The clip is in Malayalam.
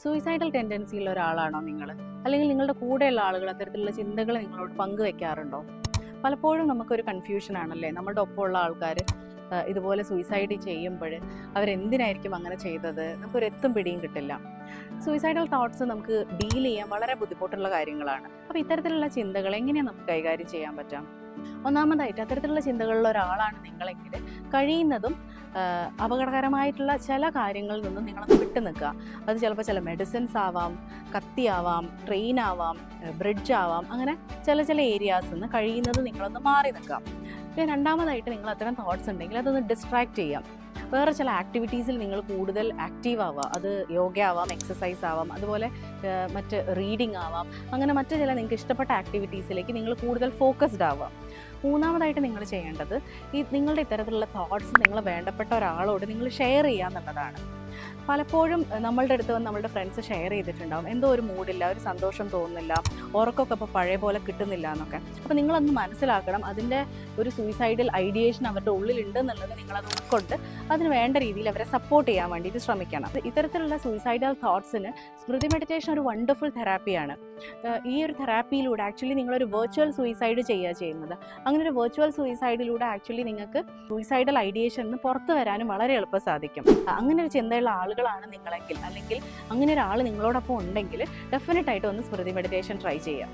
സൂയിസൈഡൽ ടെൻഡൻസിയുള്ള ഒരാളാണോ നിങ്ങൾ? അല്ലെങ്കിൽ നിങ്ങളുടെ കൂടെയുള്ള ആളുകൾ അത്തരത്തിലുള്ള ചിന്തകൾ നിങ്ങളോട് പങ്കുവെക്കാറുണ്ടോ? പലപ്പോഴും നമുക്കൊരു കൺഫ്യൂഷൻ ആണല്ലേ, നമ്മുടെ ഒപ്പമുള്ള ആൾക്കാർ ഇതുപോലെ സൂയിസൈഡ് ചെയ്യുമ്പോൾ അവരെന്തിനായിരിക്കും അങ്ങനെ ചെയ്തത്, നമുക്കൊരു എത്തും പിടിയും കിട്ടില്ല. സൂയിസൈഡൽ തോട്ട്സ് നമുക്ക് ഡീൽ ചെയ്യാൻ വളരെ ബുദ്ധിമുട്ടുള്ള കാര്യങ്ങളാണ്. അപ്പോൾ ഇത്തരത്തിലുള്ള ചിന്തകൾ എങ്ങനെയാണ് നമുക്ക് കൈകാര്യം ചെയ്യാൻ പറ്റാം? ഒന്നാമതായിട്ട്, അത്തരത്തിലുള്ള ചിന്തകളുള്ള ഒരാളാണ് നിങ്ങളെങ്കിൽ കഴിയുന്നതും അപകടകരമായിട്ടുള്ള ചില കാര്യങ്ങളിൽ നിന്നും നിങ്ങളൊന്ന് വിട്ടു നിൽക്കുക. അത് ചിലപ്പോൾ ചില മെഡിസിൻസ് ആവാം, കത്തിയാവാം, ട്രെയിൻ ആവാം, ബ്രിഡ്ജ് ആവാം, അങ്ങനെ ചില ഏരിയാസിൽ നിന്ന് കഴിയുന്നത് നിങ്ങളൊന്ന് മാറി നിൽക്കാം. പിന്നെ രണ്ടാമതായിട്ട്, നിങ്ങൾ അത്തരം തോട്ട്സ് ഉണ്ടെങ്കിൽ അതൊന്ന് ഡിസ്ട്രാക്ട് ചെയ്യാം. വേറെ ചില ആക്ടിവിറ്റീസിൽ നിങ്ങൾ കൂടുതൽ ആക്റ്റീവ് ആവുക. അത് യോഗ ആവാം, എക്സസൈസ് ആവാം, അതുപോലെ മറ്റ് റീഡിങ് ആവാം. അങ്ങനെ മറ്റ് ചില നിങ്ങൾക്ക് ഇഷ്ടപ്പെട്ട ആക്ടിവിറ്റീസിലേക്ക് നിങ്ങൾ കൂടുതൽ ഫോക്കസ്ഡ് ആവുക. മൂന്നാമതായിട്ട് നിങ്ങൾ ചെയ്യേണ്ടത്, നിങ്ങളുടെ ഇത്തരത്തിലുള്ള തോട്ട്സ് നിങ്ങൾ വേണ്ടപ്പെട്ട ഒരാളോട് നിങ്ങൾ ഷെയർ ചെയ്യുക എന്നുള്ളതാണ്. പലപ്പോഴും നമ്മളുടെ അടുത്ത് വന്ന് നമ്മളുടെ ഫ്രണ്ട്സ് ഷെയർ ചെയ്തിട്ടുണ്ടാവും, എന്തോ ഒരു മൂഡില്ല, ഒരു സന്തോഷം തോന്നുന്നില്ല, ഉറക്കമൊക്കെ ഇപ്പോൾ പഴയ പോലെ കിട്ടുന്നില്ല എന്നൊക്കെ. അപ്പോൾ നിങ്ങളൊന്ന് മനസ്സിലാക്കണം, അതിൻ്റെ ഒരു സൂയിസൈഡൽ ഐഡിയേഷൻ അവരുടെ ഉള്ളിലുണ്ടെന്നുള്ളത് നിങ്ങളത് ഉൾക്കൊണ്ട് അതിന് വേണ്ട രീതിയിൽ അവരെ സപ്പോർട്ട് ചെയ്യാൻ വേണ്ടിയിട്ട് ശ്രമിക്കണം. ഇത്തരത്തിലുള്ള സൂയിസൈഡൽ തോട്ട്സിന് സ്മൃതി മെഡിറ്റേഷൻ ഒരു വണ്ടർഫുൾ തെറാപ്പിയാണ്. ഈ ഒരു തെറാപ്പിയിലൂടെ ആക്ച്വലി നിങ്ങളൊരു വെർച്വൽ സൂയിസൈഡ് ചെയ്യുന്നത്. അങ്ങനെ ഒരു വെർച്വൽ സൂയിസൈഡിലൂടെ ആക്ച്വലി നിങ്ങൾക്ക് സൂയിസൈഡൽ ഐഡിയേഷൻ നിന്ന് പുറത്തു വരാനും വളരെ എളുപ്പം സാധിക്കും. അങ്ങനെ ഒരു ചിന്തയുള്ള ആളുകളാണ് നിങ്ങളെങ്കിൽ, അല്ലെങ്കിൽ അങ്ങനെ ഒരാൾ നിങ്ങളോടൊപ്പം ഉണ്ടെങ്കിൽ ഡെഫിനറ്റായിട്ട് ഒന്ന് സ്മൃതി മെഡിറ്റേഷൻ ട്രൈ ചെയ്യാം.